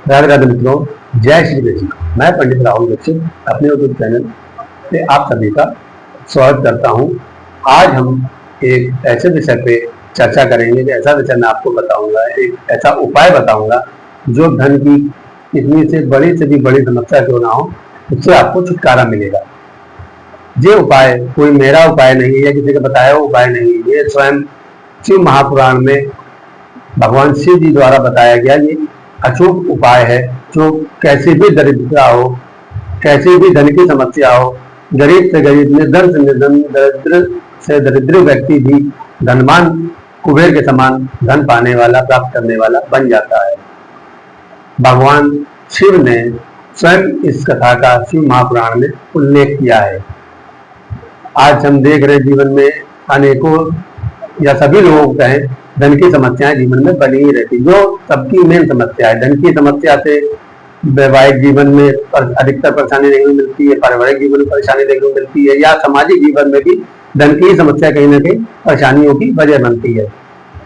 राधे राधे मित्रों, जय श्री कृष्ण। मैं पंडित राहुल दीक्षित अपने यूट्यूब चैनल से आप सभी का स्वागत करता हूं। आज हम एक ऐसे विषय पे चर्चा करेंगे कि ऐसा विषय मैं आपको बताऊंगा, एक ऐसा उपाय बताऊंगा जो धन की इतनी से भी बड़ी समस्या क्यों ना हो, उससे आपको छुटकारा मिलेगा। ये उपाय कोई मेरा उपाय नहीं है, किसी का बताया हुआ उपाय नहीं है। ये स्वयं शिव महापुराण में भगवान शिव जी द्वारा बताया गया ये अचूक उपाय है, जो कैसी भी दरिद्रता हो, कैसी भी धन की समस्या हो, गरीब से गरीब, निर्धन से निर्धन, दरिद्र से दरिद्र व्यक्ति भी धनवान कुबेर के समान धन पाने वाला, प्राप्त करने वाला बन जाता है। भगवान शिव ने स्वयं इस कथा का शिव महापुराण में उल्लेख किया है। आज हम देख रहे जीवन में अनेकों या सभी लोगों को कहें, धन की समस्याएं जीवन में बनी ही रहती, जो सबकी मेन समस्या है। धन की समस्या से वैवाहिक जीवन में अधिकतर परेशानी देखने को मिलती है, पारिवारिक जीवन में परेशानी देखने को मिलती है, या सामाजिक जीवन में भी धन की समस्या कहीं ना कहीं परेशानियों की वजह बनती है।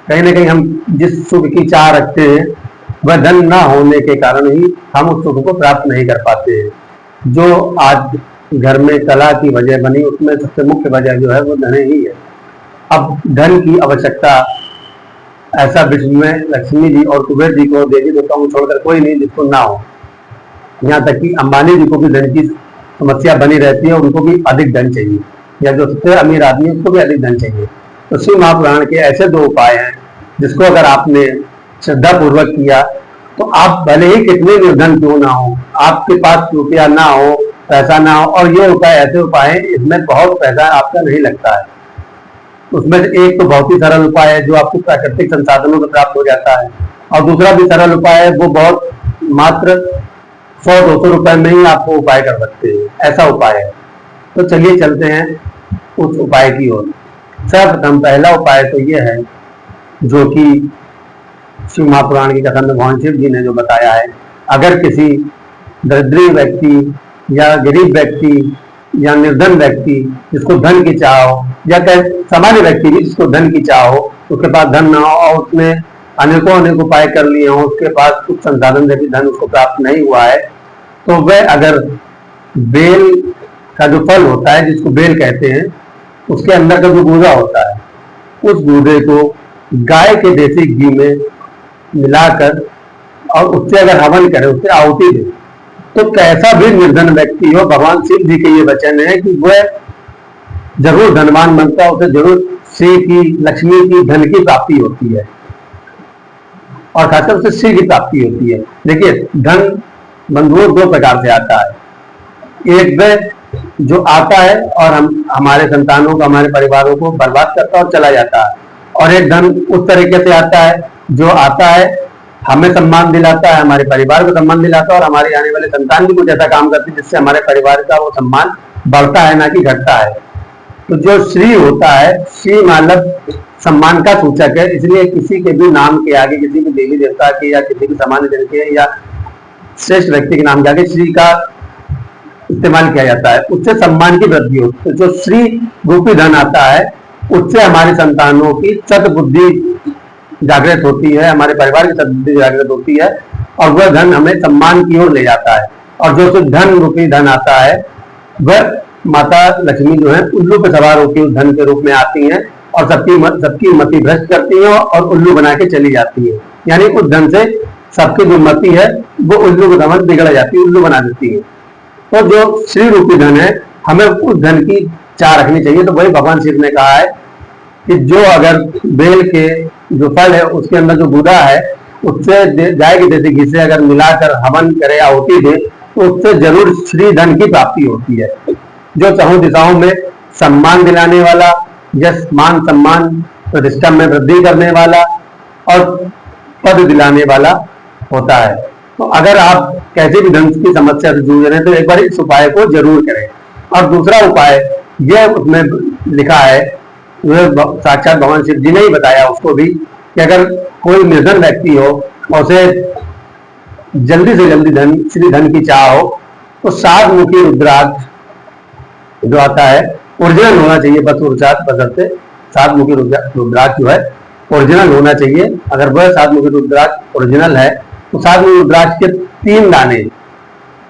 कहीं ना कहीं हम जिस सुख की चाह रखते हैं वह धन ना होने के कारण ही हम उस सुख को प्राप्त नहीं कर पाते हैं। जो आज घर में कला की वजह बनी, उसमें सबसे मुख्य वजह जो है वो धन ही है। अब धन की आवश्यकता ऐसा विश्व में लक्ष्मी जी और कुबेर जी को, देवी देवताओं को छोड़कर कोई नहीं जिसको ना हो। यहाँ तक कि अंबानी जी को भी धन की समस्या बनी रहती है, उनको भी अधिक धन चाहिए, या जो सबसे अमीर आदमी उसको भी अधिक धन चाहिए। तो शिव महापुराण के ऐसे दो उपाय हैं जिसको अगर आपने श्रद्धा पूर्वक किया तो आप भले ही कितने निर्धन क्यों ना हो, आपके पास रुपया ना हो, पैसा ना हो, और ये उपाय ऐसे उपाय हैं इसमें बहुत पैसा आपका नहीं लगता है। उसमें से एक तो बहुत ही सरल उपाय है जो आपको प्राकृतिक संसाधनों से प्राप्त हो जाता है, और दूसरा भी सरल उपाय है, वो बहुत मात्र 100-200 रुपए में ही आपको उपाय कर सकते हैं, ऐसा उपाय है। तो चलिए चलते हैं उस उपाय की ओर। सर्वप्रथम पहला उपाय तो ये है जो कि शिव महापुराण की कथा में भगवान शिव जी ने जो बताया है। अगर किसी दरिद्री व्यक्ति या गरीब व्यक्ति या निर्धन व्यक्ति जिसको धन की चाह हो, या सामान्य व्यक्ति भी जिसको धन की चाह हो, उसके पास धन ना हो और उसने अनेकों उपाय कर लिए हो, उसके पास कुछ संसाधन से धन उसको प्राप्त नहीं हुआ है, तो वह अगर बेल का जो फल होता है जिसको बेल कहते हैं, उसके अंदर का जो गूदा होता है, उस गूदे को गाय के देसी घी में मिलाकर और उससे अगर हवन करे, उससे आहुति दे, तो कैसा भी निर्धन व्यक्ति हो, भगवान शिव जी के ये वचन है कि वह जरूर धनवान बनता है, उसे जरूर श्री की, लक्ष्मी की, धन की प्राप्ति होती है, और खासकर उसे श्री की प्राप्ति होती है। देखिए, धन बंधुओं दो प्रकार से आता है। एक वह जो आता है और हमारे संतानों को, हमारे परिवारों को बर्बाद करता है और चला जाता है, और एक धन उस तरीके से आता है जो आता है, हमें सम्मान दिलाता है, हमारे परिवार को सम्मान दिलाता है, और हमारे आने वाले संतान भी कुछ ऐसा काम करती है जिससे हमारे परिवार का वो सम्मान बढ़ता है, ना कि घटता है। तो जो श्री होता है, श्री मतलब सम्मान का सूचक है, इसलिए किसी के भी नाम के आगे, किसी भी देवी देवता के या किसी भी सामान्य जन के या श्रेष्ठ व्यक्ति के नाम के आगे श्री का इस्तेमाल किया जाता है, उससे सम्मान की वृद्धि होती है। तो जो श्री रूपी धन आता है, उससे हमारे संतानों की सद्बुद्धि जागृत होती है, हमारे परिवार की सद्बुद्धि जागृत होती है, और वह धन हमें सम्मान की ओर ले जाता है। और जो धन रूपी धन आता है, वह माता लक्ष्मी जो है उल्लू पे सवार होकर उस धन के रूप में आती हैं और सबकी मति भ्रष्ट करती है और उल्लू बना के चली जाती है। यानी उस धन से सबकी जो मति है वो उल्लू के समान बिगड़ जाती है, उल्लू बना देती है। तो जो श्री रूपी धन है, हमें उस धन की चाह रखनी चाहिए। तो वही भगवान शिव ने कहा है कि जो अगर बेल के जो फल है उसके अंदर जो गुदा है, उससे गाय के देसी घी से अगर मिलाकर हवन करे, आहुति दे, तो उससे जरूर श्री धन की प्राप्ति होती है, जो चारों दिशाओं में सम्मान दिलाने वाला, यश मान सम्मान प्रतिष्ठा में वृद्धि करने वाला और पद दिलाने वाला होता है। तो अगर आप कैसे भी धन की समस्या से जूझ रहे हैं तो एक बार इस उपाय को जरूर करें। और दूसरा उपाय यह उसमें लिखा है, वह साक्षात भगवान शिव जी ने ही बताया उसको भी, कि अगर कोई निर्धन व्यक्ति हो और उसे जल्दी से जल्दी श्री धन की चाह हो, तो 7 मुखी रुद्राक्ष जो आता है ओरिजिनल होना चाहिए, बशर्ते 7 मुखी रुद्राक्ष जो है ओरिजिनल होना चाहिए। अगर वह 7 मुखी रुद्राक्ष ओरिजिनल है तो 7 मूल रुद्राक्ष के 3 दाने,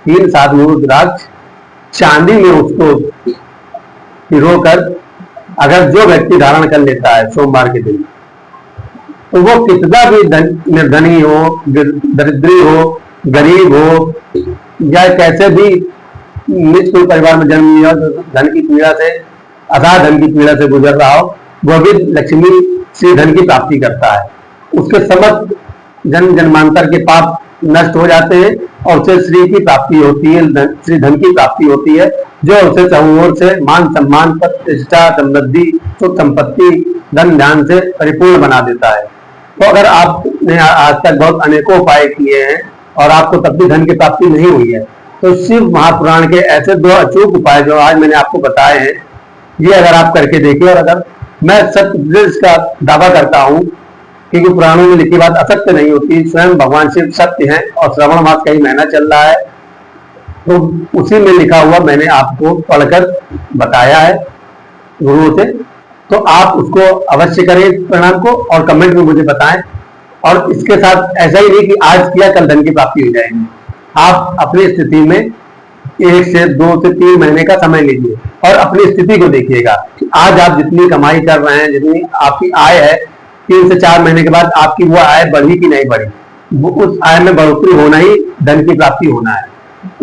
3 7 मूल रुद्राक्ष चांदी में उसको पिरोकर अगर जो व्यक्ति धारण कर लेता है सोमवार के दिन, तो वो कितना भी निर्धनी हो, दरिद्री हो, गरीब हो, या कैसे भी निच कोई परिवार में जन्म लिया हो, धन की पीड़ा से, अथाह धन की पीड़ा से गुजर रहा हो, वह भी लक्ष्मी श्री धन की प्राप्ति करता है। उसके समस्त जन्म जन्मांतर के पाप नष्ट हो जाते हैं और उसे श्री की प्राप्ति होती है, श्री धन की प्राप्ति होती है, जो उसे चारों ओर से मान सम्मान, प्रतिष्ठा, समृद्धि, सुख संपत्ति, धन ध्यान से परिपूर्ण बना देता है। तो अगर आपने आज तक बहुत अनेकों उपाय किए हैं और आपको तब भी धन की प्राप्ति नहीं हुई है, तो शिव महापुराण के ऐसे 2 अचूक उपाय जो आज मैंने आपको बताए हैं, ये अगर आप करके देखिए, और अगर मैं सत्य इसका दावा करता हूं, क्योंकि पुराणों में लिखी बात असत्य नहीं होती, स्वयं भगवान शिव सत्य हैं और श्रावण मास का ही महीना चल रहा है, तो उसी में लिखा हुआ मैंने आपको पढ़कर बताया है गुरुओं से। तो आप उसको अवश्य करें परिणाम को और कमेंट में मुझे बताएं। और इसके साथ ऐसा ही नहीं कि आज किया कल धन की प्राप्ति हो जाएगी। आप अपनी स्थिति में 1 से 2 से 3 महीने का समय लीजिए और अपनी स्थिति को देखिएगा। आज आप जितनी कमाई कर रहे हैं, जितनी आपकी आय है, 3 से 4 महीने के बाद आपकी वो आय बढ़ी कि नहीं बढ़ी, वो उस आय में बढ़ोतरी होना ही धन की प्राप्ति होना है।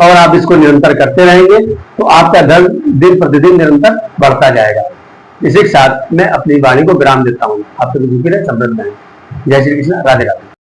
और आप इसको निरंतर करते रहेंगे तो आपका धन दिन प्रतिदिन निरंतर बढ़ता जाएगा। इसी के साथ मैं अपनी वाणी को विराम देता हूँ। आप सभी समृद्ध रहें। जय श्री कृष्ण, राधे राधे।